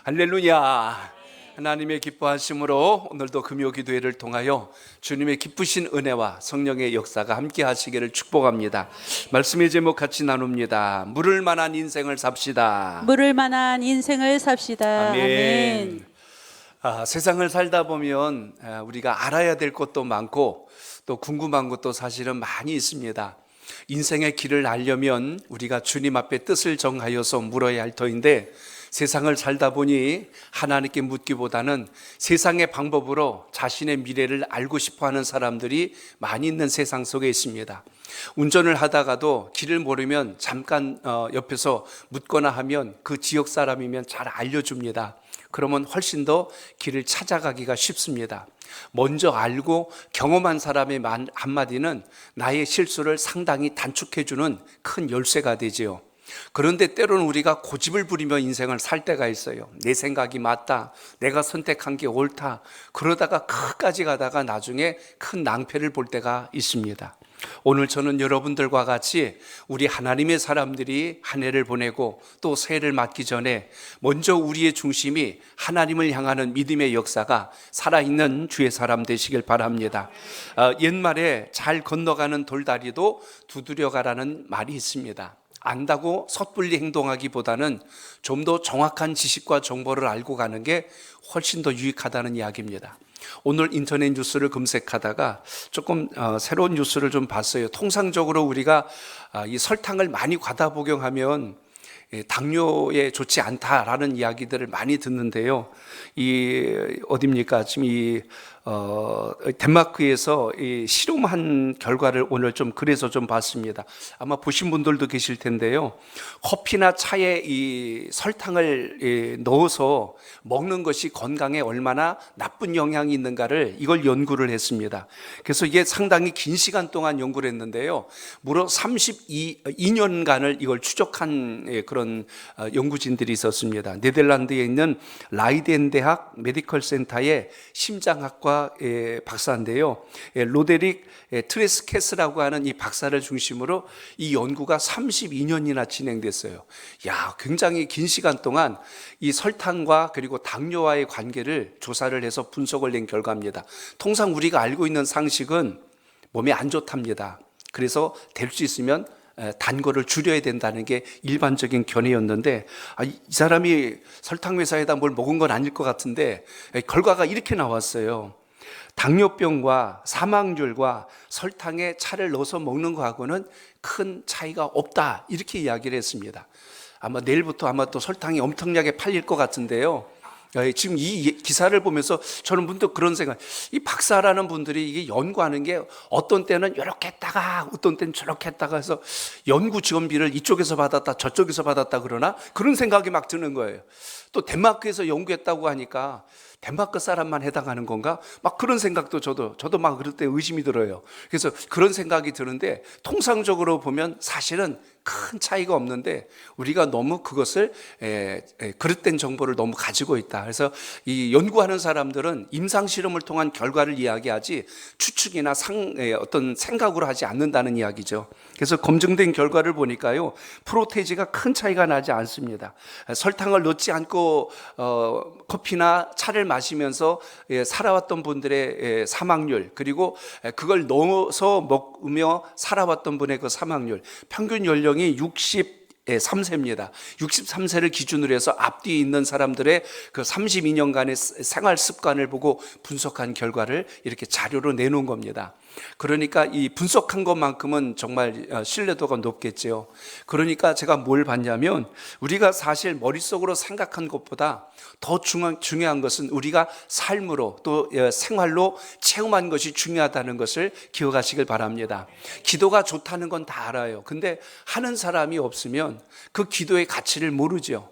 할렐루야. 하나님의 기뻐하심으로 오늘도 금요기도회를 통하여 주님의 기쁘신 은혜와 성령의 역사가 함께 하시기를 축복합니다. 말씀의 제목 같이 나눕니다. 물을 만한 인생을 삽시다. 물을 만한 인생을 삽시다. 아멘. 세상을 살다 보면 우리가 알아야 될 것도 많고 또 궁금한 것도 사실은 많이 있습니다. 인생의 길을 알려면 우리가 주님 앞에 뜻을 정하여서 물어야 할 터인데, 세상을 살다 보니 하나님께 묻기보다는 세상의 방법으로 자신의 미래를 알고 싶어하는 사람들이 많이 있는 세상 속에 있습니다. 운전을 하다가도 길을 모르면 잠깐 옆에서 묻거나 하면 그 지역 사람이면 잘 알려줍니다. 그러면 훨씬 더 길을 찾아가기가 쉽습니다. 먼저 알고 경험한 사람의 말 한마디는 나의 실수를 상당히 단축해주는 큰 열쇠가 되지요. 그런데 때로는 우리가 고집을 부리며 인생을 살 때가 있어요. 내 생각이 맞다, 내가 선택한 게 옳다, 그러다가 끝까지 가다가 나중에 큰 낭패를 볼 때가 있습니다. 오늘 저는 여러분들과 같이 우리 하나님의 사람들이 한 해를 보내고 또 새해를 맞기 전에 먼저 우리의 중심이 하나님을 향하는 믿음의 역사가 살아있는 주의 사람 되시길 바랍니다. 옛말에 잘 건너가는 돌다리도 두드려 가라는 말이 있습니다. 안다고 섣불리 행동하기보다는 좀 더 정확한 지식과 정보를 알고 가는 게 훨씬 더 유익하다는 이야기입니다. 오늘 인터넷 뉴스를 검색하다가 조금 새로운 뉴스를 좀 봤어요. 통상적으로 우리가 이 설탕을 많이 과다 복용하면 당뇨에 좋지 않다라는 이야기들을 많이 듣는데요. 어딥니까? 지금 덴마크에서 실험한 결과를 오늘 그래서 봤습니다. 아마 보신 분들도 계실 텐데요. 커피나 차에 이 설탕을 넣어서 먹는 것이 건강에 얼마나 나쁜 영향이 있는가를 이걸 연구를 했습니다. 그래서 이게 상당히 긴 시간 동안 연구를 했는데요. 무려 32년간을 이걸 추적한 그런 연구진들이 있었습니다. 네덜란드에 있는 라이덴 대학 메디컬 센터의 심장학과 박사인데요. 로데릭 트레스케스라고 하는 이 박사를 중심으로 이 연구가 32년이나 진행됐어요. 굉장히 긴 시간 동안 이 설탕과 그리고 당뇨와의 관계를 조사를 해서 분석을 낸 결과입니다. 통상 우리가 알고 있는 상식은 몸에 안 좋답니다. 그래서 될 수 있으면 단 거를 줄여야 된다는 게 일반적인 견해였는데, 이 사람이 설탕 회사에다 뭘 먹은 건 아닐 것 같은데 결과가 이렇게 나왔어요. 당뇨병과 사망률과 설탕에 차를 넣어서 먹는 거하고는 큰 차이가 없다, 이렇게 이야기를 했습니다. 아마 내일부터 아마 또 설탕이 엄청나게 팔릴 것 같은데요. 지금 이 기사를 보면서 저는 문득 그런 생각, 이 박사라는 분들이 이게 연구하는 게 어떤 때는 이렇게 했다가 어떤 때는 저렇게 했다가 해서 연구 지원비를 이쪽에서 받았다 저쪽에서 받았다 그러나 그런 생각이 막 드는 거예요. 또 덴마크에서 연구했다고 하니까 덴마크 사람만 해당하는 건가? 막 그런 생각도 저도 막 그럴 때 의심이 들어요. 그래서 그런 생각이 드는데, 통상적으로 보면 사실은 큰 차이가 없는데 우리가 너무 그것을 그릇된 정보를 너무 가지고 있다. 그래서 이 연구하는 사람들은 임상 실험을 통한 결과를 이야기하지 추측이나 어떤 생각으로 하지 않는다는 이야기죠. 그래서 검증된 결과를 보니까요, 프로테이지가 큰 차이가 나지 않습니다. 설탕을 넣지 않고 커피나 차를 마시면서 살아왔던 분들의 사망률, 그리고 그걸 넣어서 먹으며 살아왔던 분의 그 사망률, 평균 연령이 63세입니다. 63세를 기준으로 해서 앞뒤에 있는 사람들의 그 32년간의 생활 습관을 보고 분석한 결과를 이렇게 자료로 내놓은 겁니다. 그러니까 이 분석한 것만큼은 정말 신뢰도가 높겠죠. 그러니까 제가 뭘 봤냐면, 우리가 사실 머릿속으로 생각한 것보다 더 중요한 것은 우리가 삶으로 또 생활로 체험한 것이 중요하다는 것을 기억하시길 바랍니다. 기도가 좋다는 건 다 알아요. 근데 하는 사람이 없으면 그 기도의 가치를 모르죠.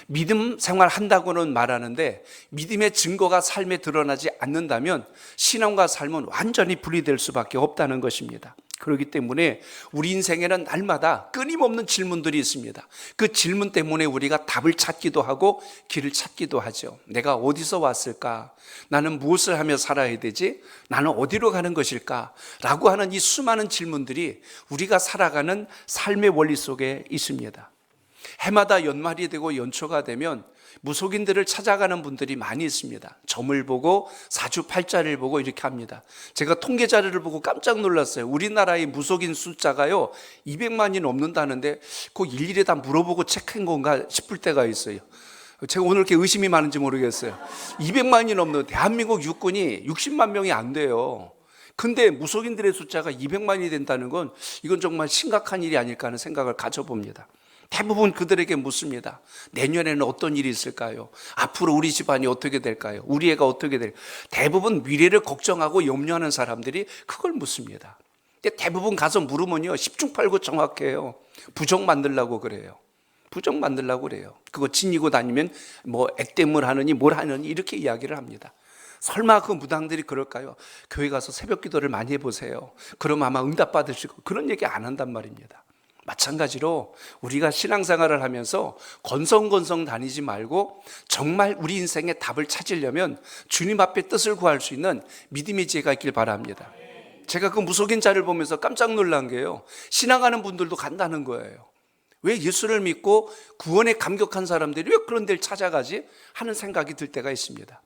믿음 생활 한다고는 말하는데 믿음의 증거가 삶에 드러나지 않는다면 신앙과 삶은 완전히 분리될 수밖에 없다는 것입니다. 그렇기 때문에 우리 인생에는 날마다 끊임없는 질문들이 있습니다. 그 질문 때문에 우리가 답을 찾기도 하고 길을 찾기도 하죠. 내가 어디서 왔을까? 나는 무엇을 하며 살아야 되지? 나는 어디로 가는 것일까? 라고 하는 이 수많은 질문들이 우리가 살아가는 삶의 원리 속에 있습니다. 해마다 연말이 되고 연초가 되면 무속인들을 찾아가는 분들이 많이 있습니다. 점을 보고 사주팔자를 보고 이렇게 합니다. 제가 통계 자료를 보고 깜짝 놀랐어요. 우리나라의 무속인 숫자가요 200만이 넘는다는데 그 일일이 다 물어보고 체크한 건가 싶을 때가 있어요. 제가 오늘 이렇게 의심이 많은지 모르겠어요. 200만이 넘는 대한민국 육군이 60만 명이 안 돼요. 근데 무속인들의 숫자가 200만이 된다는 건 이건 정말 심각한 일이 아닐까 하는 생각을 가져봅니다. 대부분 그들에게 묻습니다. 내년에는 어떤 일이 있을까요? 앞으로 우리 집안이 어떻게 될까요? 우리 애가 어떻게 될까요? 대부분 미래를 걱정하고 염려하는 사람들이 그걸 묻습니다. 근데 대부분 가서 물으면요 10중 8구 정확해요. 부정 만들려고 그래요. 부정 만들려고 그래요. 그거 지니고 다니면 뭐 액땜을 하느니 뭘 하느니 이렇게 이야기를 합니다. 설마 그 무당들이 그럴까요? 교회 가서 새벽 기도를 많이 해보세요. 그럼 아마 응답 받으실 거. 그런 얘기 안 한단 말입니다. 마찬가지로 우리가 신앙생활을 하면서 건성건성 다니지 말고 정말 우리 인생의 답을 찾으려면 주님 앞에 뜻을 구할 수 있는 믿음의 지혜가 있길 바랍니다. 제가 그 무속인 자를 보면서 깜짝 놀란 게요, 신앙하는 분들도 간다는 거예요. 왜 예수를 믿고 구원에 감격한 사람들이 왜 그런 데를 찾아가지 하는 생각이 들 때가 있습니다.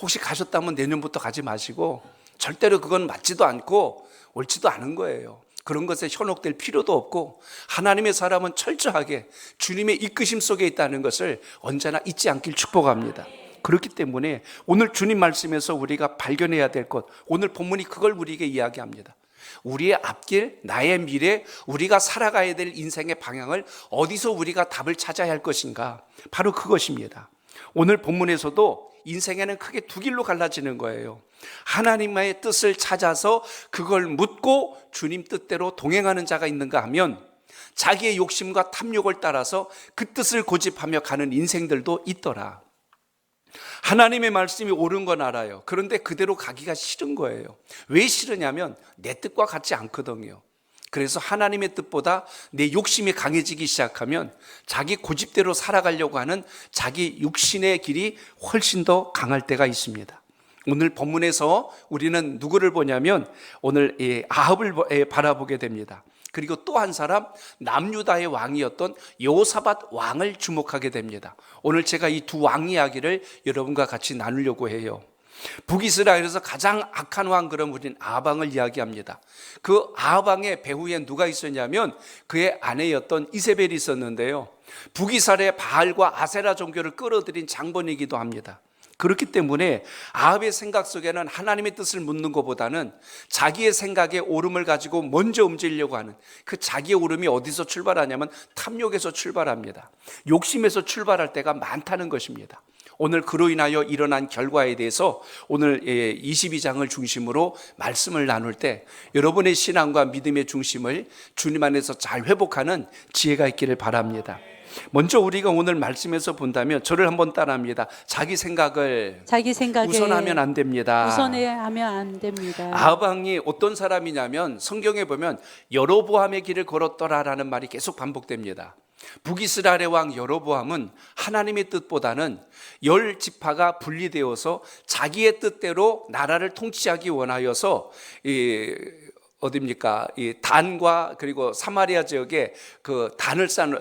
혹시 가셨다면 내년부터 가지 마시고, 절대로 그건 맞지도 않고 옳지도 않은 거예요. 그런 것에 현혹될 필요도 없고, 하나님의 사람은 철저하게 주님의 이끄심 속에 있다는 것을 언제나 잊지 않길 축복합니다. 그렇기 때문에 오늘 주님 말씀에서 우리가 발견해야 될 것, 오늘 본문이 그걸 우리에게 이야기합니다. 우리의 앞길, 나의 미래, 우리가 살아가야 될 인생의 방향을 어디서 우리가 답을 찾아야 할 것인가, 바로 그것입니다. 오늘 본문에서도 인생에는 크게 두 길로 갈라지는 거예요. 하나님의 뜻을 찾아서 그걸 묻고 주님 뜻대로 동행하는 자가 있는가 하면, 자기의 욕심과 탐욕을 따라서 그 뜻을 고집하며 가는 인생들도 있더라. 하나님의 말씀이 옳은 건 알아요. 그런데 그대로 가기가 싫은 거예요. 왜 싫으냐면 내 뜻과 같지 않거든요. 그래서 하나님의 뜻보다 내 욕심이 강해지기 시작하면 자기 고집대로 살아가려고 하는 자기 육신의 길이 훨씬 더 강할 때가 있습니다. 오늘 본문에서 우리는 누구를 보냐면 오늘 아합을 바라보게 됩니다. 그리고 또 한 사람, 남유다의 왕이었던 여호사밧 왕을 주목하게 됩니다. 오늘 제가 이 두 왕 이야기를 여러분과 같이 나누려고 해요. 북이스라엘에서 가장 악한 왕, 그럼 우리는 아합 왕을 이야기합니다. 그 아합 왕의 배후에 누가 있었냐면 그의 아내였던 이세벨이 있었는데요, 북이스라엘의 바알과 아세라 종교를 끌어들인 장본이기도 합니다. 그렇기 때문에 아합의 생각 속에는 하나님의 뜻을 묻는 것보다는 자기의 생각의 오름을 가지고 먼저 움직이려고 하는 그 자기의 오름이 어디서 출발하냐면 탐욕에서 출발합니다. 욕심에서 출발할 때가 많다는 것입니다. 오늘 그로 인하여 일어난 결과에 대해서 오늘 22장을 중심으로 말씀을 나눌 때 여러분의 신앙과 믿음의 중심을 주님 안에서 잘 회복하는 지혜가 있기를 바랍니다. 먼저 우리가 오늘 말씀에서 본다면 저를 한번 따라합니다. 자기 생각을 우선하면 안 됩니다. 우선하면 안 됩니다. 아합 왕이 어떤 사람이냐면 성경에 보면 여로보암의 길을 걸었더라라는 말이 계속 반복됩니다. 북이스라엘의 왕 여로보암은 하나님의 뜻보다는 10지파가 분리되어서 자기의 뜻대로 나라를 통치하기 원하여서 어디입니까? 이 단과 그리고 사마리아 지역에 그 단을 쌓는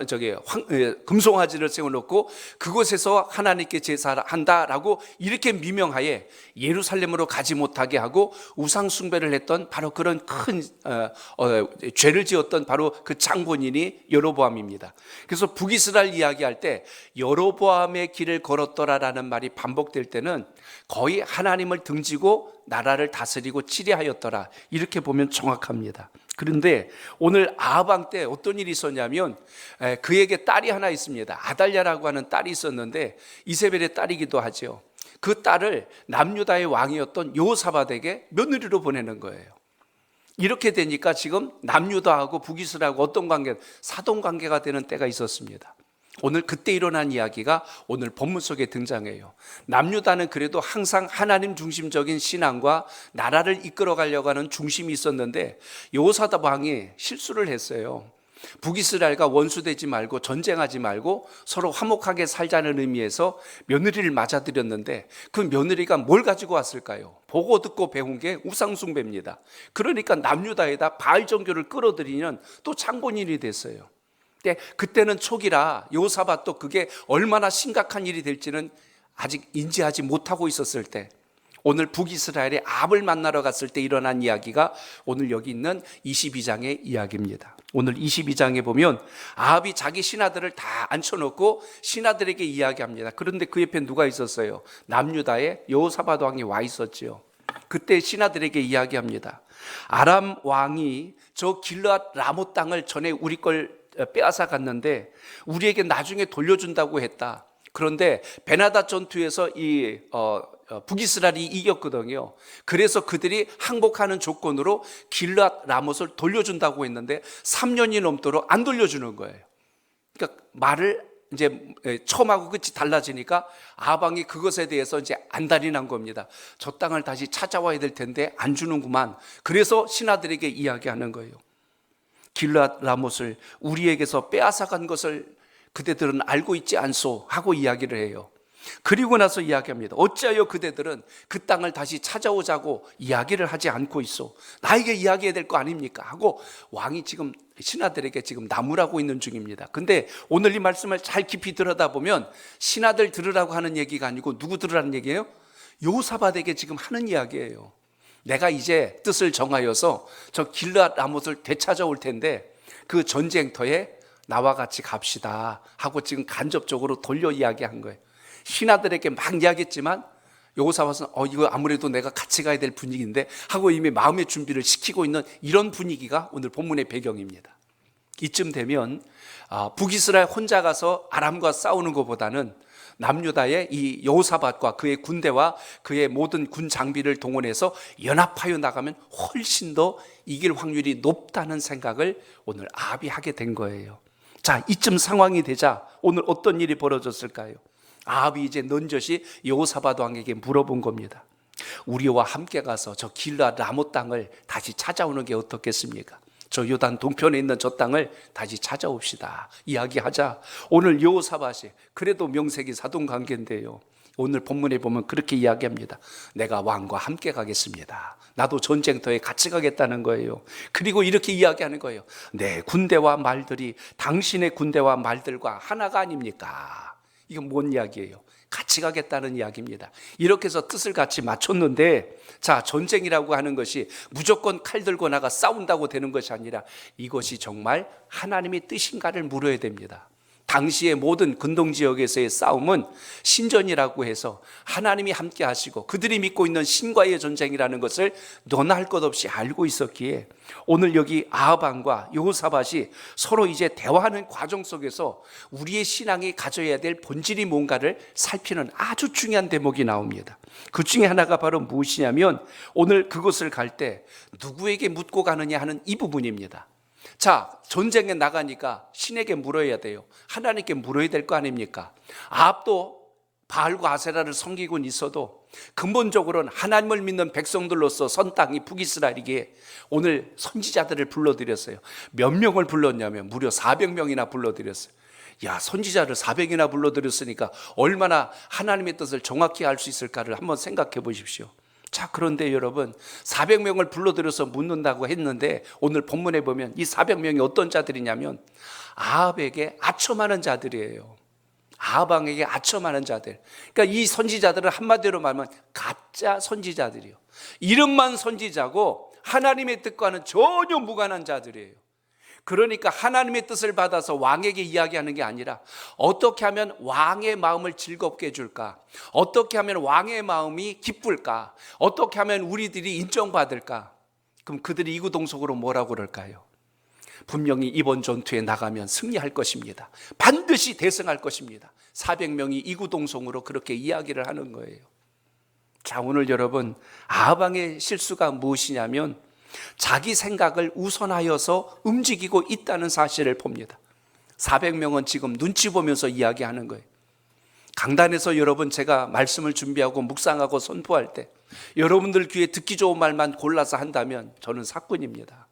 금송아지를 세워놓고 그곳에서 하나님께 제사를 한다라고 이렇게 미명하에 예루살렘으로 가지 못하게 하고 우상 숭배를 했던 바로 그런 큰 죄를 지었던 바로 그 장본인이 여로보암입니다. 그래서 북이스라엘 이야기할 때 여로보암의 길을 걸었더라라는 말이 반복될 때는 거의 하나님을 등지고 나라를 다스리고 치리하였더라, 이렇게 보면 정확합니다. 그런데 오늘 아합 왕 때 어떤 일이 있었냐면 그에게 딸이 하나 있습니다. 아달랴라고 하는 딸이 있었는데 이세벨의 딸이기도 하죠. 그 딸을 남유다의 왕이었던 여호사밧에게 며느리로 보내는 거예요. 이렇게 되니까 지금 남유다하고 북이스라엘하고 어떤 관계? 사돈 관계가 되는 때가 있었습니다. 오늘 그때 일어난 이야기가 오늘 본문 속에 등장해요. 남유다는 그래도 항상 하나님 중심적인 신앙과 나라를 이끌어 가려고 하는 중심이 있었는데 여호사밧 왕이 실수를 했어요. 북이스라엘과 원수되지 말고 전쟁하지 말고 서로 화목하게 살자는 의미에서 며느리를 맞아들였는데 그 며느리가 뭘 가지고 왔을까요? 보고 듣고 배운 게 우상숭배입니다. 그러니까 남유다에다 바알 종교를 끌어들이는 또 장본인이 됐어요. 그때는 초기라 여호사밧도 그게 얼마나 심각한 일이 될지는 아직 인지하지 못하고 있었을 때, 오늘 북이스라엘의 아합을 만나러 갔을 때 일어난 이야기가 오늘 여기 있는 22장의 이야기입니다. 오늘 22장에 보면 아합이 자기 신하들을 다 앉혀놓고 신하들에게 이야기합니다. 그런데 그 옆에 누가 있었어요? 남유다의 여호사밧 왕이 와 있었지요. 그때 신하들에게 이야기합니다. 아람 왕이 저 길르앗 라못 땅을 전에 우리 걸 빼앗아 갔는데 우리에게 나중에 돌려준다고 했다. 그런데 베나닷 전투에서 이 북이스라엘이 이겼거든요. 그래서 그들이 항복하는 조건으로 길르앗 라못을 돌려준다고 했는데 3년이 넘도록 안 돌려주는 거예요. 그러니까 말을 이제 처음하고 끝이 달라지니까 아방이 그것에 대해서 이제 안달이 난 겁니다. 저 땅을 다시 찾아와야 될 텐데 안 주는구만. 그래서 신하들에게 이야기하는 거예요. 길르앗 라못을 우리에게서 빼앗아간 것을 그대들은 알고 있지 않소 하고 이야기를 해요. 그리고 나서 이야기합니다. 어찌하여 그대들은 그 땅을 다시 찾아오자고 이야기를 하지 않고 있소? 나에게 이야기해야 될 거 아닙니까? 하고 왕이 지금 신하들에게 지금 나무라고 있는 중입니다. 근데 오늘 이 말씀을 잘 깊이 들여다보면 신하들 들으라고 하는 얘기가 아니고 누구 들으라는 얘기예요? 여호사밧에게 지금 하는 이야기예요. 내가 이제 뜻을 정하여서 저 길르앗 라못을 되찾아올 텐데 그 전쟁터에 나와 같이 갑시다 하고 지금 간접적으로 돌려 이야기한 거예요. 신하들에게 막 이야기했지만 여호사밧은 이거 아무래도 내가 같이 가야 될 분위기인데 하고 이미 마음의 준비를 시키고 있는 이런 분위기가 오늘 본문의 배경입니다. 이쯤 되면 북이스라엘 혼자 가서 아람과 싸우는 것보다는 남유다의 이 여호사밧과 그의 군대와 그의 모든 군 장비를 동원해서 연합하여 나가면 훨씬 더 이길 확률이 높다는 생각을 오늘 아합이 하게 된 거예요. 자, 이쯤 상황이 되자 오늘 어떤 일이 벌어졌을까요? 아합이 이제 넌젓이 여호사밧 왕에게 물어본 겁니다. 우리와 함께 가서 저 길르앗 라못 땅을 다시 찾아오는 게 어떻겠습니까? 저 요단 동편에 있는 저 땅을 다시 찾아옵시다 이야기하자 오늘 여호사밧이 그래도 명색이 사돈관계인데요, 오늘 본문에 보면 그렇게 이야기합니다. 내가 왕과 함께 가겠습니다. 나도 전쟁터에 같이 가겠다는 거예요. 그리고 이렇게 이야기하는 거예요. 내 군대와 말들이 당신의 군대와 말들과 하나가 아닙니까? 이건 뭔 이야기예요? 같이 가겠다는 이야기입니다. 이렇게 해서 뜻을 같이 맞췄는데, 자, 전쟁이라고 하는 것이 무조건 칼 들고 나가 싸운다고 되는 것이 아니라 이것이 정말 하나님의 뜻인가를 물어야 됩니다. 당시의 모든 근동지역에서의 싸움은 신전이라고 해서 하나님이 함께 하시고 그들이 믿고 있는 신과의 전쟁이라는 것을 너나 할 것 없이 알고 있었기에 오늘 여기 아합 왕과 여호사밧이 서로 이제 대화하는 과정 속에서 우리의 신앙이 가져야 될 본질이 뭔가를 살피는 아주 중요한 대목이 나옵니다. 그 중에 하나가 바로 무엇이냐면 오늘 그곳을 갈 때 누구에게 묻고 가느냐 하는 이 부분입니다. 자, 전쟁에 나가니까 신에게 물어야 돼요. 하나님께 물어야 될 거 아닙니까? 아합도 바알과 아세라를 섬기곤 있어도 근본적으로는 하나님을 믿는 백성들로서 선 땅이 북이스라엘이기에 오늘 선지자들을 불러드렸어요. 몇 명을 불렀냐면 무려 400명이나 불러드렸어요. 야, 선지자를 400이나 불러드렸으니까 얼마나 하나님의 뜻을 정확히 알 수 있을까를 한번 생각해 보십시오. 자, 그런데 여러분 400명을 불러들여서 묻는다고 했는데 오늘 본문에 보면 이 400명이 어떤 자들이냐면 아합에게 아첨하는 자들이에요. 아합 왕에게 아첨하는 자들. 그러니까 이 선지자들은 한마디로 말하면 가짜 선지자들이요. 이름만 선지자고 하나님의 뜻과는 전혀 무관한 자들이에요. 그러니까 하나님의 뜻을 받아서 왕에게 이야기하는 게 아니라 어떻게 하면 왕의 마음을 즐겁게 해줄까? 어떻게 하면 왕의 마음이 기쁠까? 어떻게 하면 우리들이 인정받을까? 그럼 그들이 이구동성으로 뭐라고 그럴까요? 분명히 이번 전투에 나가면 승리할 것입니다. 반드시 대승할 것입니다. 400명이 이구동성으로 그렇게 이야기를 하는 거예요. 자, 오늘 여러분 아합 왕의 실수가 무엇이냐면 자기 생각을 우선하여서 움직이고 있다는 사실을 봅니다. 400명은 지금 눈치 보면서 이야기하는 거예요. 강단에서 여러분 제가 말씀을 준비하고 묵상하고 선포할 때 여러분들 귀에 듣기 좋은 말만 골라서 한다면 저는 사꾼입니다.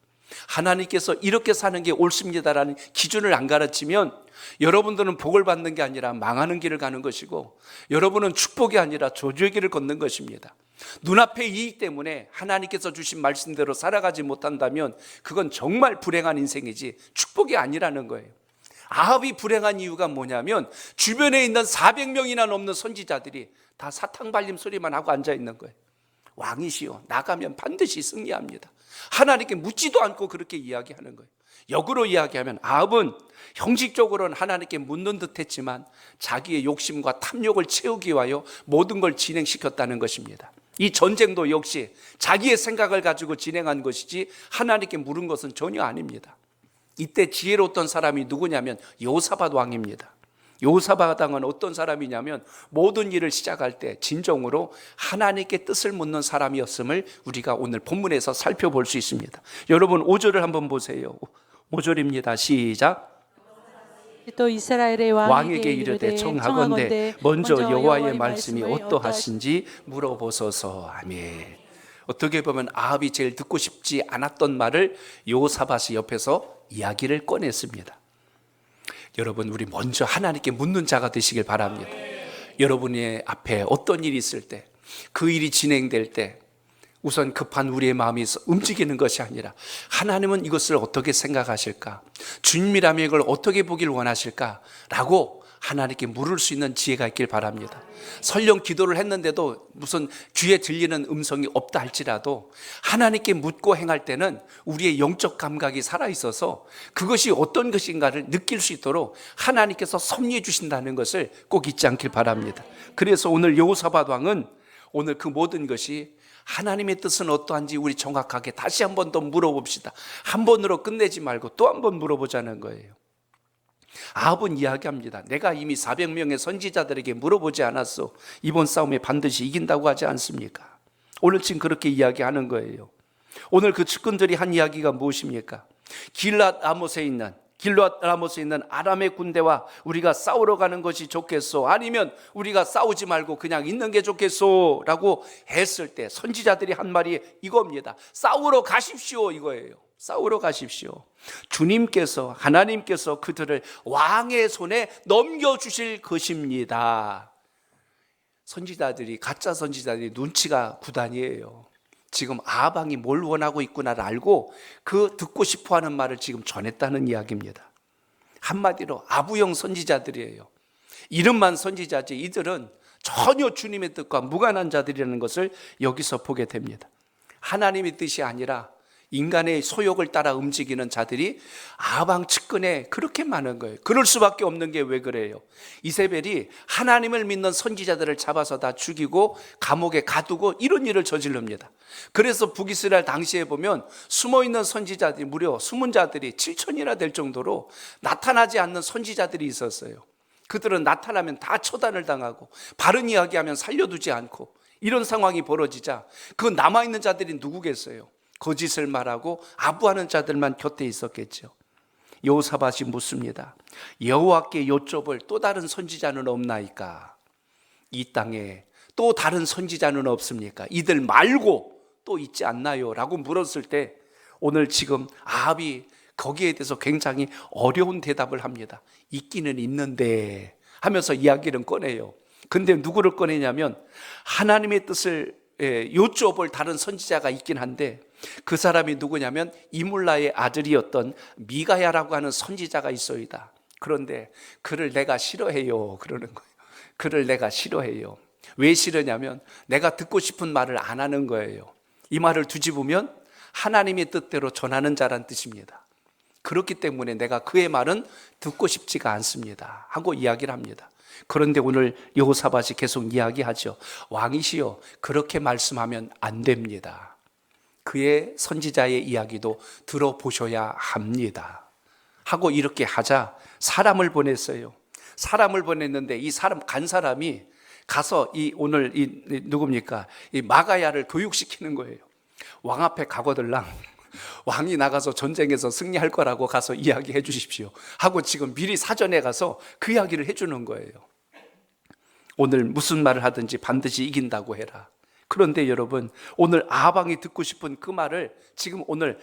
하나님께서 이렇게 사는 게 옳습니다라는 기준을 안 가르치면 여러분들은 복을 받는 게 아니라 망하는 길을 가는 것이고 여러분은 축복이 아니라 저주의 길을 걷는 것입니다. 눈앞의 이익 때문에 하나님께서 주신 말씀대로 살아가지 못한다면 그건 정말 불행한 인생이지 축복이 아니라는 거예요. 아합이 불행한 이유가 뭐냐면 주변에 있는 400명이나 넘는 선지자들이 다 사탕 발림 소리만 하고 앉아 있는 거예요. 왕이시여, 나가면 반드시 승리합니다. 하나님께 묻지도 않고 그렇게 이야기하는 거예요. 역으로 이야기하면 아합은 형식적으로는 하나님께 묻는 듯 했지만 자기의 욕심과 탐욕을 채우기 위하여 모든 걸 진행시켰다는 것입니다. 이 전쟁도 역시 자기의 생각을 가지고 진행한 것이지 하나님께 물은 것은 전혀 아닙니다. 이때 지혜로웠던 사람이 누구냐면 여호사밧 왕입니다. 여호사밧 왕은 어떤 사람이냐면 모든 일을 시작할 때 진정으로 하나님께 뜻을 묻는 사람이었음을 우리가 오늘 본문에서 살펴볼 수 있습니다. 여러분 5절을 한번 보세요. 5절입니다. 시작. 또 이스라엘의 왕에게 이르되 청하건대 먼저 여호와의 말씀이 어떠하신지 물어보소서. 아멘. 어떻게 보면 아합이 제일 듣고 싶지 않았던 말을 여호사밧이 옆에서 이야기를 꺼냈습니다. 여러분, 우리 먼저 하나님께 묻는 자가 되시길 바랍니다. 여러분의 앞에 어떤 일이 있을 때, 그 일이 진행될 때 우선 급한 우리의 마음이 움직이는 것이 아니라 하나님은 이것을 어떻게 생각하실까? 주님이라면 이걸 어떻게 보길 원하실까? 라고 하나님께 물을 수 있는 지혜가 있길 바랍니다. 설령 기도를 했는데도 무슨 귀에 들리는 음성이 없다 할지라도 하나님께 묻고 행할 때는 우리의 영적 감각이 살아있어서 그것이 어떤 것인가를 느낄 수 있도록 하나님께서 섭리해 주신다는 것을 꼭 잊지 않길 바랍니다. 그래서 오늘 여호사밧 왕은 오늘 그 모든 것이 하나님의 뜻은 어떠한지 우리 정확하게 다시 한 번 더 물어봅시다. 한 번으로 끝내지 말고 또 한 번 물어보자는 거예요. 아합은 이야기합니다. 내가 이미 400명의 선지자들에게 물어보지 않았어. 이번 싸움에 반드시 이긴다고 하지 않습니까? 오늘 지금 그렇게 이야기하는 거예요. 오늘 그 측근들이 한 이야기가 무엇입니까? 길앗 라못에 있는 아람의 군대와 우리가 싸우러 가는 것이 좋겠소? 아니면 우리가 싸우지 말고 그냥 있는 게 좋겠소? 라고 했을 때 선지자들이 한 말이 이겁니다. 싸우러 가십시오, 이거예요. 싸우러 가십시오. 주님께서, 하나님께서 그들을 왕의 손에 넘겨주실 것입니다. 선지자들이, 가짜 선지자들이 눈치가 구단이에요. 지금 아합 왕이 뭘 원하고 있구나를 알고 그 듣고 싶어하는 말을 지금 전했다는 이야기입니다. 한마디로 아부형 선지자들이에요. 이름만 선지자지 이들은 전혀 주님의 뜻과 무관한 자들이라는 것을 여기서 보게 됩니다. 하나님의 뜻이 아니라 인간의 소욕을 따라 움직이는 자들이 아합 왕 측근에 그렇게 많은 거예요. 그럴 수밖에 없는 게 왜 그래요? 이세벨이 하나님을 믿는 선지자들을 잡아서 다 죽이고 감옥에 가두고 이런 일을 저지릅니다. 그래서 북이스라엘 당시에 보면 숨어있는 선지자들이 무려 숨은 자들이 7천이나 될 정도로 나타나지 않는 선지자들이 있었어요. 그들은 나타나면 다 처단을 당하고 바른 이야기하면 살려두지 않고 이런 상황이 벌어지자 그 남아있는 자들이 누구겠어요? 거짓을 말하고 아부하는 자들만 곁에 있었겠죠. 여호사밧이 묻습니다. 여호와께 여쭤볼 또 다른 선지자는 없나이까? 이 땅에 또 다른 선지자는 없습니까? 이들 말고 또 있지 않나요? 라고 물었을 때 오늘 지금 아합이 거기에 대해서 굉장히 어려운 대답을 합니다. 있기는 있는데 하면서 이야기를 꺼내요. 근데 누구를 꺼내냐면 하나님의 뜻을 여쭤볼 다른 선지자가 있긴 한데 그 사람이 누구냐면 이물라의 아들이었던 미가야라고 하는 선지자가 있어이다. 그런데 그를 내가 싫어해요 그러는 거예요. 그를 내가 싫어해요. 왜 싫으냐면 내가 듣고 싶은 말을 안 하는 거예요. 이 말을 뒤집으면 하나님의 뜻대로 전하는 자란 뜻입니다. 그렇기 때문에 내가 그의 말은 듣고 싶지가 않습니다 하고 이야기를 합니다. 그런데 오늘 여호사밧이 계속 이야기하죠. 왕이시여, 그렇게 말씀하면 안 됩니다. 그의 선지자의 이야기도 들어보셔야 합니다 하고 이렇게 하자 사람을 보냈어요. 사람을 보냈는데 이 사람 간 사람이 가서 오늘 누굽니까? 이 마가야를 교육시키는 거예요. 왕 앞에 가거들랑 왕이 나가서 전쟁에서 승리할 거라고 가서 이야기해 주십시오 하고 지금 미리 사전에 가서 그 이야기를 해주는 거예요. 오늘 무슨 말을 하든지 반드시 이긴다고 해라. 그런데 여러분, 오늘 아합 왕이 듣고 싶은 그 말을 지금 오늘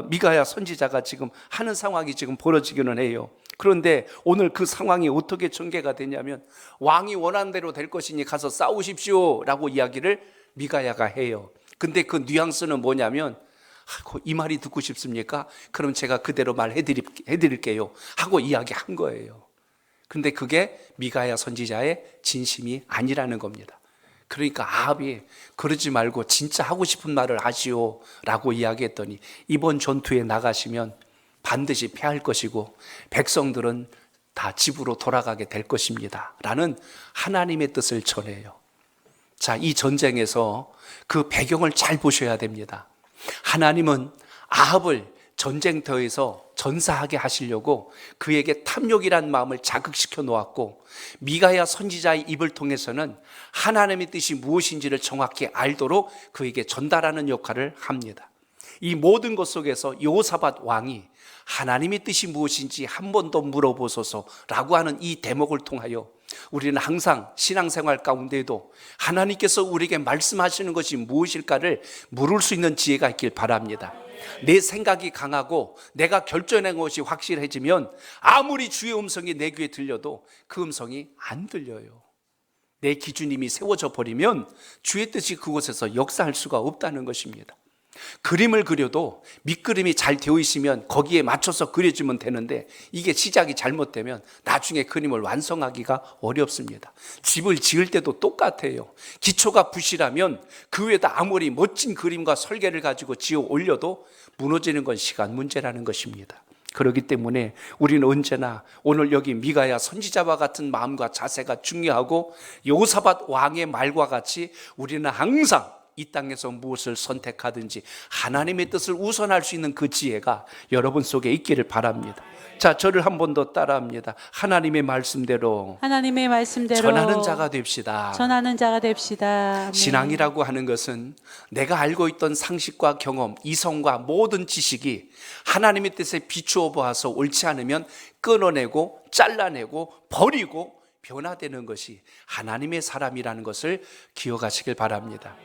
미가야 선지자가 지금 하는 상황이 지금 벌어지기는 해요. 그런데 오늘 그 상황이 어떻게 전개가 되냐면 왕이 원하는 대로 될 것이니 가서 싸우십시오 라고 이야기를 미가야가 해요. 근데 그 뉘앙스는 뭐냐면 이 말이 듣고 싶습니까? 그럼 제가 그대로 말해드릴게요 하고 이야기한 거예요. 근데 그게 미가야 선지자의 진심이 아니라는 겁니다. 그러니까 아합이 그러지 말고 진짜 하고 싶은 말을 하시오 라고 이야기했더니 이번 전투에 나가시면 반드시 패할 것이고 백성들은 다 집으로 돌아가게 될 것입니다 라는 하나님의 뜻을 전해요. 자, 이 전쟁에서 그 배경을 잘 보셔야 됩니다. 하나님은 아합을 전쟁터에서 전사하게 하시려고 그에게 탐욕이란 마음을 자극시켜 놓았고, 미가야 선지자의 입을 통해서는 하나님의 뜻이 무엇인지를 정확히 알도록 그에게 전달하는 역할을 합니다. 이 모든 것 속에서 여호사밧 왕이 하나님의 뜻이 무엇인지 한 번 더 물어보소서라고 하는 이 대목을 통하여 우리는 항상 신앙생활 가운데도 하나님께서 우리에게 말씀하시는 것이 무엇일까를 물을 수 있는 지혜가 있길 바랍니다. 내 생각이 강하고 내가 결정한 것이 확실해지면 아무리 주의 음성이 내 귀에 들려도 그 음성이 안 들려요. 내 기준임이 세워져 버리면 주의 뜻이 그곳에서 역사할 수가 없다는 것입니다. 그림을 그려도 밑그림이 잘 되어 있으면 거기에 맞춰서 그려주면 되는데, 이게 시작이 잘못되면 나중에 그림을 완성하기가 어렵습니다. 집을 지을 때도 똑같아요. 기초가 부실하면 그 위에다 아무리 멋진 그림과 설계를 가지고 지어 올려도 무너지는 건 시간 문제라는 것입니다. 그렇기 때문에 우리는 언제나 오늘 여기 미가야 선지자와 같은 마음과 자세가 중요하고, 여호사밧 왕의 말과 같이 우리는 항상 이 땅에서 무엇을 선택하든지 하나님의 뜻을 우선할 수 있는 그 지혜가 여러분 속에 있기를 바랍니다. 자, 저를 한 번 더 따라합니다. 하나님의 말씀대로 전하는 자가 됩시다. 아멘. 신앙이라고 하는 것은 내가 알고 있던 상식과 경험, 이성과 모든 지식이 하나님의 뜻에 비추어 보아서 옳지 않으면 끊어내고 잘라내고 버리고 변화되는 것이 하나님의 사람이라는 것을 기억하시길 바랍니다.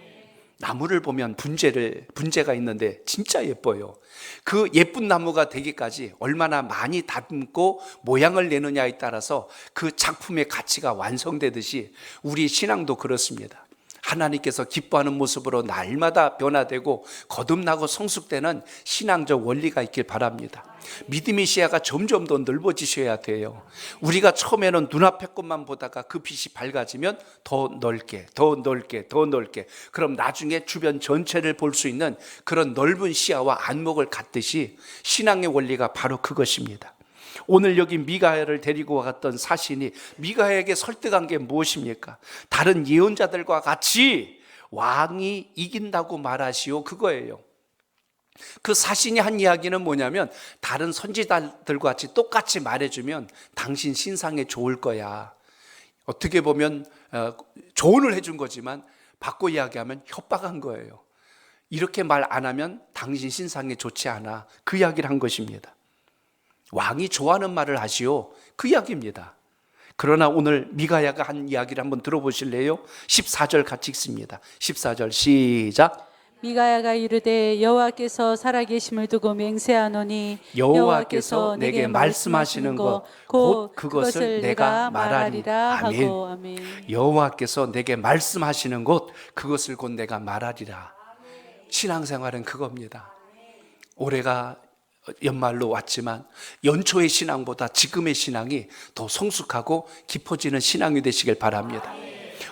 나무를 보면 분재가 있는데 진짜 예뻐요. 그 예쁜 나무가 되기까지 얼마나 많이 다듬고 모양을 내느냐에 따라서 그 작품의 가치가 완성되듯이 우리 신앙도 그렇습니다. 하나님께서 기뻐하는 모습으로 날마다 변화되고 거듭나고 성숙되는 신앙적 원리가 있길 바랍니다. 믿음의 시야가 점점 더 넓어지셔야 돼요. 우리가 처음에는 눈앞의 것만 보다가 그 빛이 밝아지면 더 넓게 그럼 나중에 주변 전체를 볼 수 있는 그런 넓은 시야와 안목을 갖듯이 신앙의 원리가 바로 그것입니다. 오늘 여기 미가야를 데리고 갔던 사신이 미가야에게 설득한 게 무엇입니까? 다른 예언자들과 같이 왕이 이긴다고 말하시오, 그거예요. 그 사신이 한 이야기는 뭐냐면, 다른 선지자들과 같이 똑같이 말해주면 당신 신상에 좋을 거야. 어떻게 보면 조언을 해준 거지만 바꿔 이야기하면 협박한 거예요. 이렇게 말 안 하면 당신 신상에 좋지 않아. 그 이야기를 한 것입니다. 왕이 좋아하는 말을 하시오, 그 이야기입니다. 그러나 오늘 미가야가 한 이야기를 한번 들어보실래요? 14절 같이 읽습니다. 14절 시작. 미가야가 이르되 여호와께서 살아계심을 두고 맹세하노니 여호와께서 내게 말씀하시는 것 곧 그것을 내가 말하리라 하고. 아멘. 여호와께서 내게 말씀하시는 것 그것을 곧 내가 말하리라. 신앙생활은 그겁니다. 올해가 연말로 왔지만 연초의 신앙보다 지금의 신앙이 더 성숙하고 깊어지는 신앙이 되시길 바랍니다.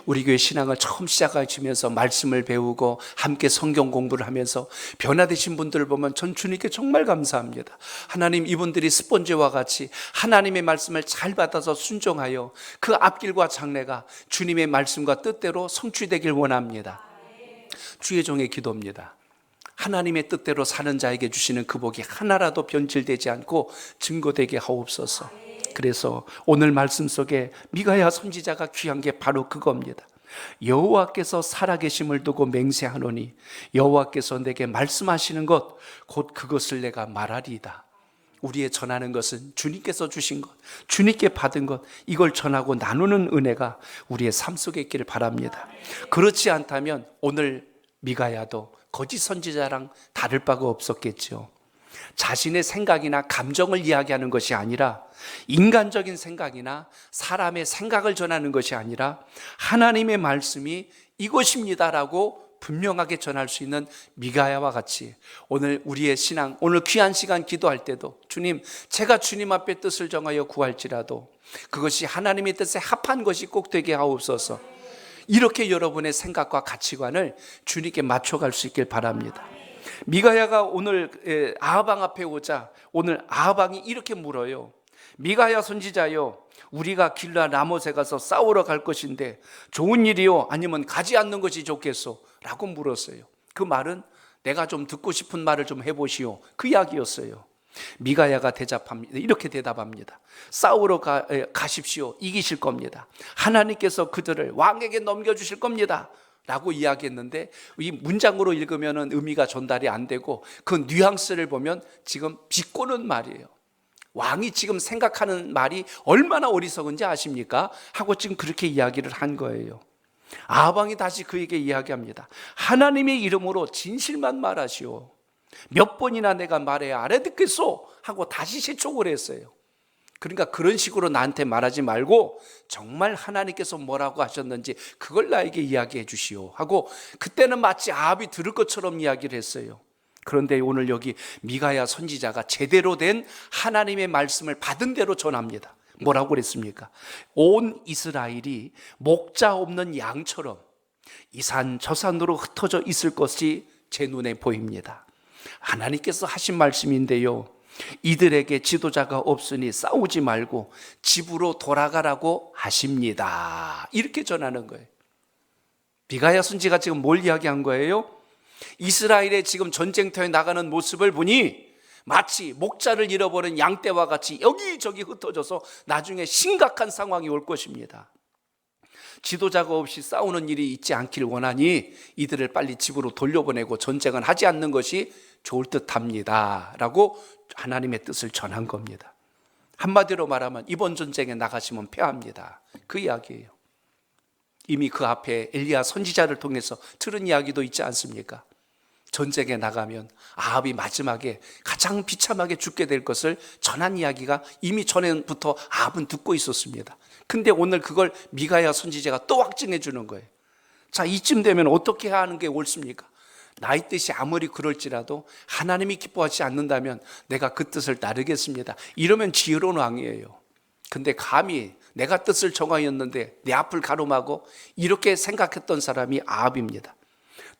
우리 교회 신앙을 처음 시작하시면서 말씀을 배우고 함께 성경 공부를 하면서 변화되신 분들을 보면 전 주님께 정말 감사합니다. 하나님, 이분들이 스펀지와 같이 하나님의 말씀을 잘 받아서 순종하여 그 앞길과 장래가 주님의 말씀과 뜻대로 성취되길 원합니다. 주의 종의 기도입니다. 하나님의 뜻대로 사는 자에게 주시는 그 복이 하나라도 변질되지 않고 증거되게 하옵소서. 그래서 오늘 말씀 속에 미가야 선지자가 귀한 게 바로 그겁니다. 여호와께서 살아계심을 두고 맹세하노니 여호와께서 내게 말씀하시는 것 곧 그것을 내가 말하리이다. 우리의 전하는 것은 주님께서 주신 것, 주님께 받은 것, 이걸 전하고 나누는 은혜가 우리의 삶 속에 있기를 바랍니다. 그렇지 않다면 오늘 미가야도 거짓 선지자랑 다를 바가 없었겠죠. 자신의 생각이나 감정을 이야기하는 것이 아니라, 인간적인 생각이나 사람의 생각을 전하는 것이 아니라 하나님의 말씀이 이것입니다라고 분명하게 전할 수 있는 미가야와 같이 오늘 우리의 신앙, 오늘 귀한 시간 기도할 때도 주님, 제가 주님 앞에 뜻을 정하여 구할지라도 그것이 하나님의 뜻에 합한 것이 꼭 되게 하옵소서. 이렇게 여러분의 생각과 가치관을 주님께 맞춰갈 수 있길 바랍니다. 미가야가 오늘 아하방 앞에 오자 오늘 아하방이 이렇게 물어요. 미가야 선지자요, 우리가 길라 라못에 가서 싸우러 갈 것인데 좋은 일이요 아니면 가지 않는 것이 좋겠소? 라고 물었어요. 그 말은 내가 좀 듣고 싶은 말을 좀 해보시오, 그 이야기였어요. 미가야가 대답합니다. 이렇게 대답합니다. 싸우러 가십시오. 이기실 겁니다. 하나님께서 그들을 왕에게 넘겨주실 겁니다. 라고 이야기했는데 이 문장으로 읽으면 의미가 전달이 안 되고 그 뉘앙스를 보면 지금 비꼬는 말이에요. 왕이 지금 생각하는 말이 얼마나 어리석은지 아십니까? 하고 지금 그렇게 이야기를 한 거예요. 아하방이 다시 그에게 이야기합니다. 하나님의 이름으로 진실만 말하시오. 몇 번이나 내가 말해야 알아듣겠소? 하고 다시 재촉을 했어요. 그러니까 그런 식으로 나한테 말하지 말고 정말 하나님께서 뭐라고 하셨는지 그걸 나에게 이야기해 주시오 하고, 그때는 마치 아합이 들을 것처럼 이야기를 했어요. 그런데 오늘 여기 미가야 선지자가 제대로 된 하나님의 말씀을 받은 대로 전합니다. 뭐라고 그랬습니까? 온 이스라엘이 목자 없는 양처럼 이 산 저 산으로 흩어져 있을 것이 제 눈에 보입니다. 하나님께서 하신 말씀인데요, 이들에게 지도자가 없으니 싸우지 말고 집으로 돌아가라고 하십니다. 이렇게 전하는 거예요. 미가야 선지가 지금 뭘 이야기한 거예요? 이스라엘의 지금 전쟁터에 나가는 모습을 보니 마치 목자를 잃어버린 양떼와 같이 여기저기 흩어져서 나중에 심각한 상황이 올 것입니다. 지도자가 없이 싸우는 일이 있지 않길 원하니 이들을 빨리 집으로 돌려보내고 전쟁은 하지 않는 것이 좋을 듯합니다 라고 하나님의 뜻을 전한 겁니다. 한마디로 말하면 이번 전쟁에 나가시면 패합니다, 그 이야기예요. 이미 그 앞에 엘리야 선지자를 통해서 들은 이야기도 있지 않습니까? 전쟁에 나가면 아합이 마지막에 가장 비참하게 죽게 될 것을 전한 이야기가 이미 전에부터 아합은 듣고 있었습니다. 근데 오늘 그걸 미가야 선지자가 또 확증해 주는 거예요. 자, 이쯤 되면 어떻게 하는 게 옳습니까? 나의 뜻이 아무리 그럴지라도 하나님이 기뻐하지 않는다면 내가 그 뜻을 따르겠습니다. 이러면 지혜로운 왕이에요. 근데 감히 내가 뜻을 정하였는데 내 앞을 가로막고 이렇게 생각했던 사람이 아합입니다.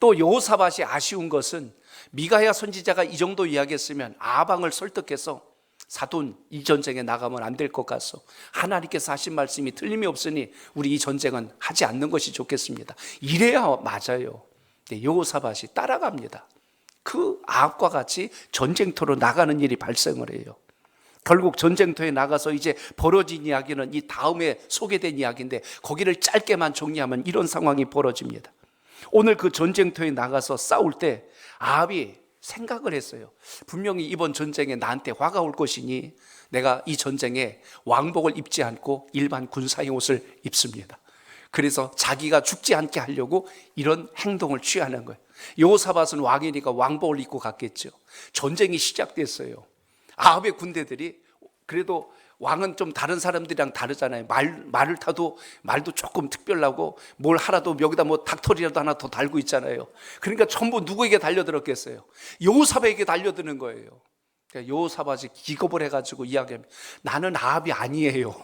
또 여호사밧이 아쉬운 것은 미가야 선지자가 이 정도 이야기했으면 아합왕을 설득해서 사돈, 이 전쟁에 나가면 안 될 것 같소, 하나님께서 하신 말씀이 틀림이 없으니 우리 이 전쟁은 하지 않는 것이 좋겠습니다, 이래야 맞아요. 여호사밧이 따라갑니다. 그 아합과 같이 전쟁터로 나가는 일이 발생을 해요. 결국 전쟁터에 나가서 이제 벌어진 이야기는 이 다음에 소개된 이야기인데 거기를 짧게만 정리하면 이런 상황이 벌어집니다. 오늘 그 전쟁터에 나가서 싸울 때 아합이 생각을 했어요. 분명히 이번 전쟁에 나한테 화가 올 것이니 내가 이 전쟁에 왕복을 입지 않고 일반 군사의 옷을 입습니다. 그래서 자기가 죽지 않게 하려고 이런 행동을 취하는 거예요. 여호사밧은 왕이니까 왕복을 입고 갔겠죠. 전쟁이 시작됐어요. 아합의 군대들이, 그래도 왕은 좀 다른 사람들이랑 다르잖아요. 말을 타도 말도 조금 특별하고 뭘 하라도 여기다 뭐 닭털이라도 하나 더 달고 있잖아요. 그러니까 전부 누구에게 달려들었겠어요? 여호사밧에게 달려드는 거예요. 그러니까 여호사밧이 기겁을 해가지고 이야기합니다. 나는 아합이 아니에요.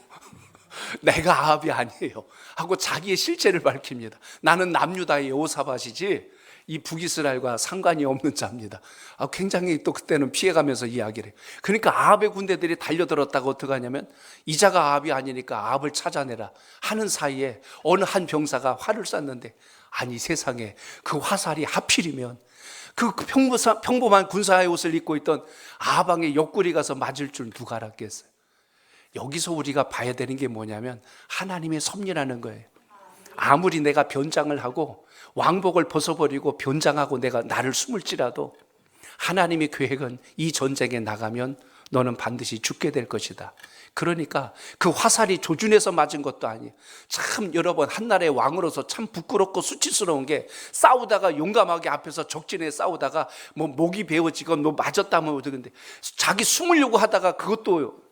내가 아합이 아니에요 하고 자기의 실체를 밝힙니다. 나는 남유다의 여호사밧이지 이 북이스라엘과 상관이 없는 자입니다. 굉장히 또 그때는 피해가면서 이야기를 해요. 그러니까 아합의 군대들이 달려들었다고 어떻게 하냐면 이자가 아합이 아니니까 아합을 찾아내라 하는 사이에 어느 한 병사가 활을 쐈는데, 아니 세상에, 그 화살이 하필이면 그 평범한 군사의 옷을 입고 있던 아합왕의 옆구리 가서 맞을 줄 누가 알았겠어요? 여기서 우리가 봐야 되는 게 뭐냐면 하나님의 섭리라는 거예요. 아무리 내가 변장을 하고 왕복을 벗어버리고 변장하고 내가 나를 숨을지라도 하나님의 계획은 이 전쟁에 나가면 너는 반드시 죽게 될 것이다. 그러니까 그 화살이 조준해서 맞은 것도 아니에요. 참 여러분, 한나라의 왕으로서 참 부끄럽고 수치스러운 게 싸우다가 용감하게 앞에서 적진에 싸우다가 뭐 목이 베어지건 뭐 맞았다면 어떡한데 자기 숨으려고 하다가 그것도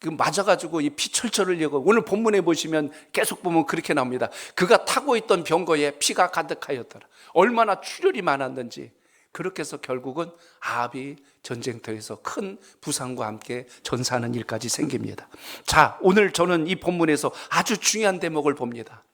그 맞아가지고 이 피 철철 흘리고, 오늘 본문에 보시면 계속 보면 그렇게 나옵니다. 그가 타고 있던 병거에 피가 가득하였더라. 얼마나 출혈이 많았는지. 그렇게 해서 결국은 아합이 전쟁터에서 큰 부상과 함께 전사하는 일까지 생깁니다. 자, 오늘 저는 이 본문에서 아주 중요한 대목을 봅니다.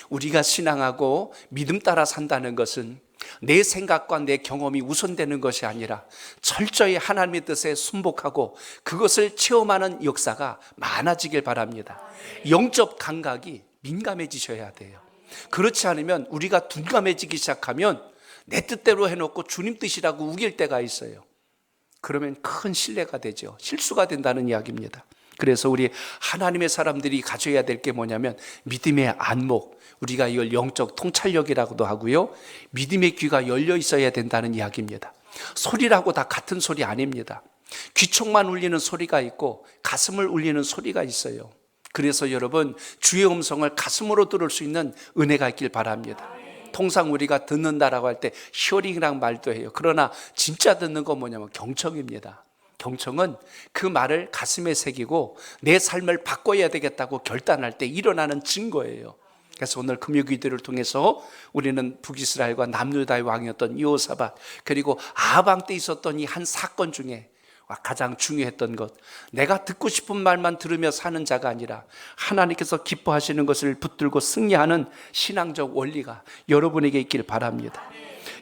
우리가 신앙하고 믿음 따라 산다는 것은 내 생각과 내 경험이 우선되는 것이 아니라 철저히 하나님의 뜻에 순복하고 그것을 체험하는 역사가 많아지길 바랍니다. 영적 감각이 민감해지셔야 돼요. 그렇지 않으면 우리가 둔감해지기 시작하면 내 뜻대로 해놓고 주님 뜻이라고 우길 때가 있어요. 그러면 큰 신뢰가 되죠. 실수가 된다는 이야기입니다. 그래서 우리 하나님의 사람들이 가져야 될 게 뭐냐면 믿음의 안목, 우리가 이걸 영적 통찰력이라고도 하고요, 믿음의 귀가 열려 있어야 된다는 이야기입니다. 소리라고 다 같은 소리 아닙니다. 귀총만 울리는 소리가 있고 가슴을 울리는 소리가 있어요. 그래서 여러분, 주의 음성을 가슴으로 들을 수 있는 은혜가 있길 바랍니다. 통상 우리가 듣는다라고 할 때 히어링이란 말도 해요. 그러나 진짜 듣는 건 뭐냐면 경청입니다. 경청은 그 말을 가슴에 새기고 내 삶을 바꿔야 되겠다고 결단할 때 일어나는 증거예요. 그래서 오늘 금요기도를 통해서 우리는 북이스라엘과 남유다의 왕이었던 여호사밧, 그리고 아합 왕 때 있었던 이 한 사건 중에 가장 중요했던 것, 내가 듣고 싶은 말만 들으며 사는 자가 아니라 하나님께서 기뻐하시는 것을 붙들고 승리하는 신앙적 원리가 여러분에게 있길 바랍니다.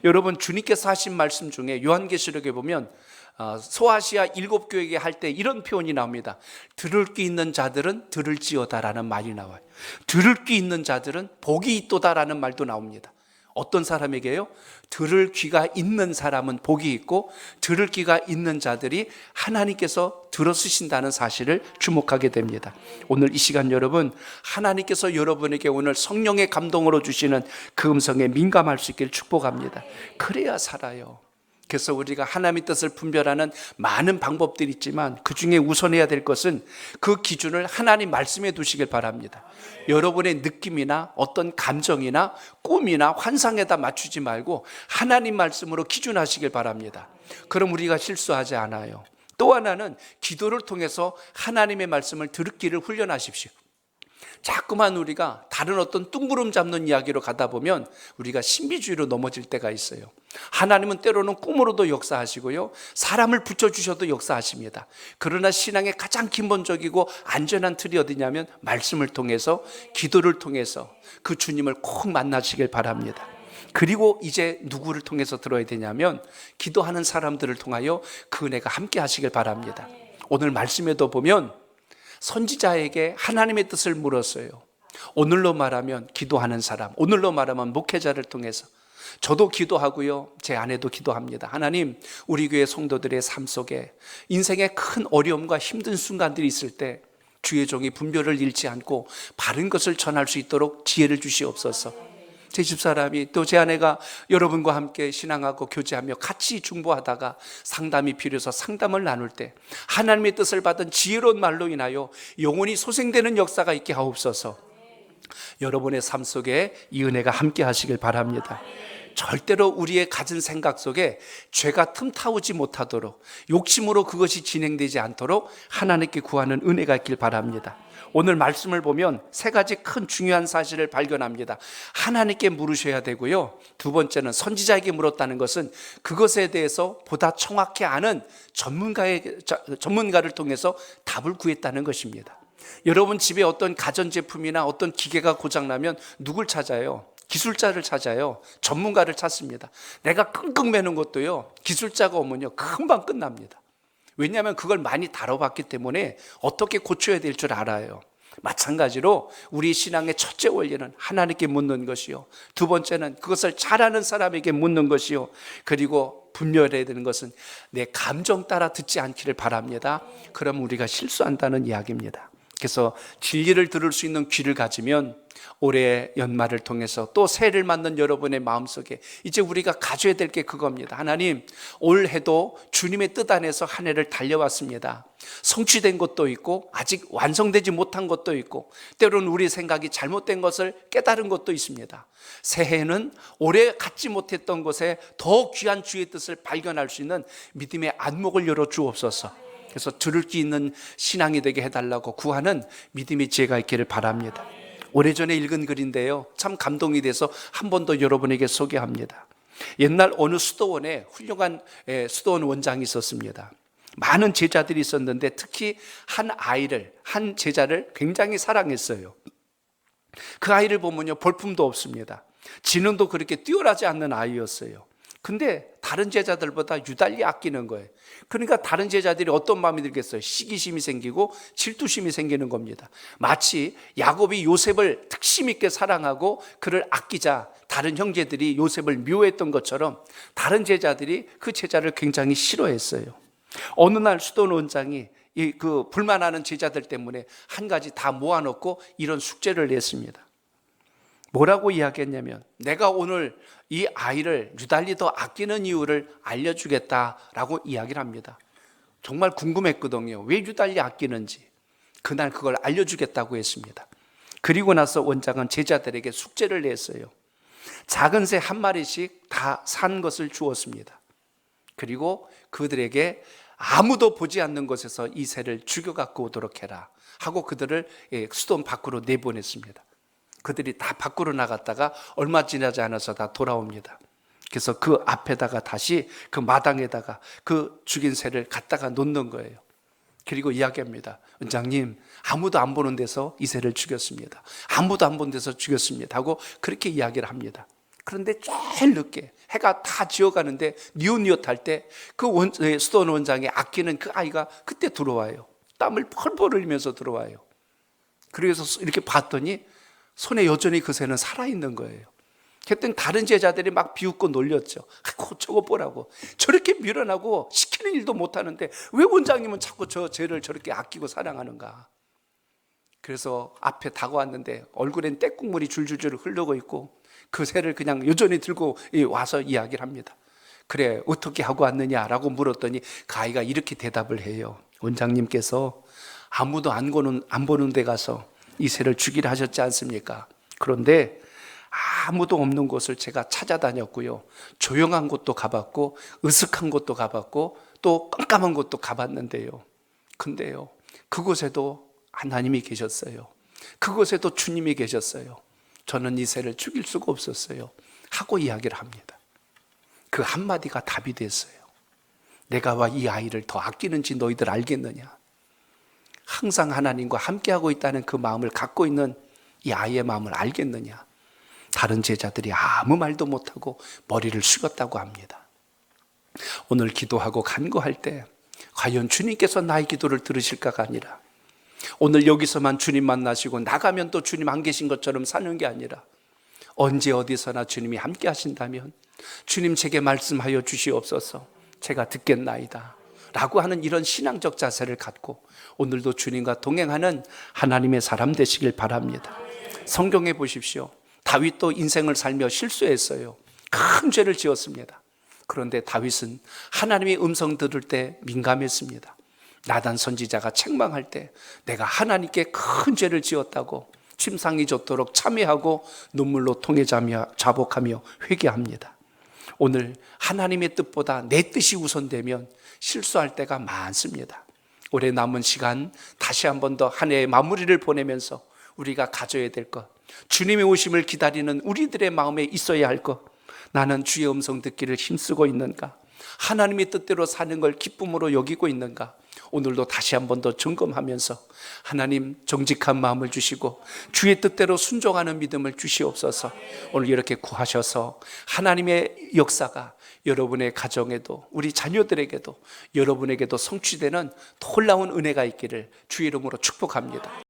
여러분, 주님께서 하신 말씀 중에 요한계시록에 보면 소아시아 7교회에 할 때 이런 표현이 나옵니다. 들을 귀 있는 자들은 들을지어다라는 말이 나와요. 들을 귀 있는 자들은 복이 있도다라는 말도 나옵니다. 어떤 사람에게요? 들을 귀가 있는 사람은 복이 있고 들을 귀가 있는 자들이 하나님께서 들어쓰신다는 사실을 주목하게 됩니다. 오늘 이 시간 여러분, 하나님께서 여러분에게 오늘 성령의 감동으로 주시는 그 음성에 민감할 수 있길 축복합니다. 그래야 살아요. 그래서 우리가 하나님의 뜻을 분별하는 많은 방법들이 있지만 그 중에 우선해야 될 것은 그 기준을 하나님 말씀에 두시길 바랍니다. 여러분의 느낌이나 어떤 감정이나 꿈이나 환상에다 맞추지 말고 하나님 말씀으로 기준하시길 바랍니다. 그럼 우리가 실수하지 않아요. 또 하나는 기도를 통해서 하나님의 말씀을 듣기를 훈련하십시오. 자꾸만 우리가 다른 어떤 뚱구름 잡는 이야기로 가다 보면 우리가 신비주의로 넘어질 때가 있어요. 하나님은 때로는 꿈으로도 역사하시고요, 사람을 붙여주셔도 역사하십니다. 그러나 신앙의 가장 기본적이고 안전한 틀이 어디냐면 말씀을 통해서, 기도를 통해서 그 주님을 꼭 만나시길 바랍니다. 그리고 이제 누구를 통해서 들어야 되냐면 기도하는 사람들을 통하여 그 은혜가 함께 하시길 바랍니다. 오늘 말씀에도 보면 선지자에게 하나님의 뜻을 물었어요. 오늘로 말하면 기도하는 사람, 오늘로 말하면 목회자를 통해서 저도 기도하고요, 제 아내도 기도합니다. 하나님, 우리 교회 성도들의 삶 속에 인생의 큰 어려움과 힘든 순간들이 있을 때 주의 종이 분별을 잃지 않고 바른 것을 전할 수 있도록 지혜를 주시옵소서. 제 집사람이 또 제 아내가 여러분과 함께 신앙하고 교제하며 같이 중보하다가 상담이 필요해서 상담을 나눌 때 하나님의 뜻을 받은 지혜로운 말로 인하여 영혼이 소생되는 역사가 있게 하옵소서. 여러분의 삶 속에 이 은혜가 함께 하시길 바랍니다. 절대로 우리의 가진 생각 속에 죄가 틈타오지 못하도록, 욕심으로 그것이 진행되지 않도록 하나님께 구하는 은혜가 있길 바랍니다. 오늘 말씀을 보면 세 가지 큰 중요한 사실을 발견합니다. 하나님께 물으셔야 되고요, 두 번째는 선지자에게 물었다는 것은 그것에 대해서 보다 정확히 아는 전문가를 통해서 답을 구했다는 것입니다. 여러분 집에 어떤 가전제품이나 어떤 기계가 고장나면 누굴 찾아요? 기술자를 찾아요. 전문가를 찾습니다. 내가 끙끙 매는 것도요, 기술자가 오면요 금방 끝납니다. 왜냐하면 그걸 많이 다뤄봤기 때문에 어떻게 고쳐야 될 줄 알아요. 마찬가지로 우리 신앙의 첫째 원리는 하나님께 묻는 것이요, 두 번째는 그것을 잘 아는 사람에게 묻는 것이요, 그리고 분별해야 되는 것은 내 감정 따라 듣지 않기를 바랍니다. 그럼 우리가 실수한다는 이야기입니다. 그래서 진리를 들을 수 있는 귀를 가지면 올해 연말을 통해서 또 새해를 맞는 여러분의 마음속에 이제 우리가 가져야 될 게 그겁니다. 하나님, 올해도 주님의 뜻 안에서 한 해를 달려왔습니다. 성취된 것도 있고 아직 완성되지 못한 것도 있고 때로는 우리 생각이 잘못된 것을 깨달은 것도 있습니다. 새해는 올해 갖지 못했던 것에 더 귀한 주의 뜻을 발견할 수 있는 믿음의 안목을 열어 주옵소서. 그래서 들을 수 있는 신앙이 되게 해달라고 구하는 믿음의 지혜가 있기를 바랍니다. 오래전에 읽은 글인데요, 참 감동이 돼서 한 번 더 여러분에게 소개합니다. 옛날 어느 수도원에 훌륭한 수도원 원장이 있었습니다. 많은 제자들이 있었는데 특히 한 제자를 굉장히 사랑했어요. 그 아이를 보면요, 볼품도 없습니다. 지능도 그렇게 뛰어나지 않는 아이였어요. 근데 다른 제자들보다 유달리 아끼는 거예요. 그러니까 다른 제자들이 어떤 마음이 들겠어요? 시기심이 생기고 질투심이 생기는 겁니다. 마치 야곱이 요셉을 특심 있게 사랑하고 그를 아끼자 다른 형제들이 요셉을 미워했던 것처럼 다른 제자들이 그 제자를 굉장히 싫어했어요. 어느 날 수도원 원장이 그 불만하는 제자들 때문에 한 가지 다 모아놓고 이런 숙제를 냈습니다. 뭐라고 이야기했냐면, 내가 오늘 이 아이를 유달리 더 아끼는 이유를 알려주겠다라고 이야기를 합니다. 정말 궁금했거든요. 왜 유달리 아끼는지. 그날 그걸 알려주겠다고 했습니다. 그리고 나서 원장은 제자들에게 숙제를 냈어요. 작은 새 한 마리씩 다 산 것을 주었습니다. 그리고 그들에게 아무도 보지 않는 곳에서 이 새를 죽여 갖고 오도록 해라 하고 그들을 수도원 밖으로 내보냈습니다. 그들이 다 밖으로 나갔다가 얼마 지나지 않아서 다 돌아옵니다. 그래서 그 앞에다가 다시 그 마당에다가 그 죽인 새를 갖다가 놓는 거예요. 그리고 이야기합니다. 원장님, 아무도 안 보는 데서 이 새를 죽였습니다. 아무도 안 보는 데서 죽였습니다 하고 그렇게 이야기를 합니다. 그런데 제일 늦게 해가 다 지어가는데 뉘엿뉘엿할 때 그 수도원 원장이 아끼는 그 아이가 그때 들어와요. 땀을 펄펄 흘리면서 들어와요. 그래서 이렇게 봤더니 손에 여전히 그 새는 살아있는 거예요. 그때 다른 제자들이 막 비웃고 놀렸죠. 저거 보라고. 저렇게 미련하고 시키는 일도 못하는데 왜 원장님은 자꾸 저 쟤를 저렇게 아끼고 사랑하는가. 그래서 앞에 다가왔는데 얼굴엔 떼국물이 줄줄줄 흐르고 있고 그 새를 그냥 여전히 들고 와서 이야기를 합니다. 그래, 어떻게 하고 왔느냐라고 물었더니 그 아이가 이렇게 대답을 해요. 원장님께서 아무도 안 보는 데 가서 이 새를 죽이라 하셨지 않습니까? 그런데 아무도 없는 곳을 제가 찾아다녔고요. 조용한 곳도 가봤고 으슥한 곳도 가봤고 또 깜깜한 곳도 가봤는데요. 근데요, 그곳에도 하나님이 계셨어요. 그곳에도 주님이 계셨어요. 저는 이 새를 죽일 수가 없었어요 하고 이야기를 합니다. 그 한마디가 답이 됐어요. 내가 와 이 아이를 더 아끼는지 너희들 알겠느냐? 항상 하나님과 함께하고 있다는 그 마음을 갖고 있는 이 아이의 마음을 알겠느냐? 다른 제자들이 아무 말도 못하고 머리를 숙였다고 합니다. 오늘 기도하고 간구할 때 과연 주님께서 나의 기도를 들으실까가 아니라 오늘 여기서만 주님 만나시고 나가면 또 주님 안 계신 것처럼 사는 게 아니라 언제 어디서나 주님이 함께 하신다면 주님 제게 말씀하여 주시옵소서, 제가 듣겠나이다 라고 하는 이런 신앙적 자세를 갖고 오늘도 주님과 동행하는 하나님의 사람 되시길 바랍니다. 성경에 보십시오. 다윗도 인생을 살며 실수했어요. 큰 죄를 지었습니다. 그런데 다윗은 하나님의 음성 들을 때 민감했습니다. 나단 선지자가 책망할 때 내가 하나님께 큰 죄를 지었다고 침상이 젖도록 참회하고 눈물로 통해자며 자복하며 회개합니다. 오늘 하나님의 뜻보다 내 뜻이 우선되면 실수할 때가 많습니다. 올해 남은 시간 다시 한 번 더 한 해의 마무리를 보내면서 우리가 가져야 될 것, 주님의 오심을 기다리는 우리들의 마음에 있어야 할 것, 나는 주의 음성 듣기를 힘쓰고 있는가? 하나님의 뜻대로 사는 걸 기쁨으로 여기고 있는가? 오늘도 다시 한 번 더 점검하면서 하나님 정직한 마음을 주시고 주의 뜻대로 순종하는 믿음을 주시옵소서. 오늘 이렇게 구하셔서 하나님의 역사가 여러분의 가정에도 우리 자녀들에게도 여러분에게도 성취되는 놀라운 은혜가 있기를 주의 이름으로 축복합니다.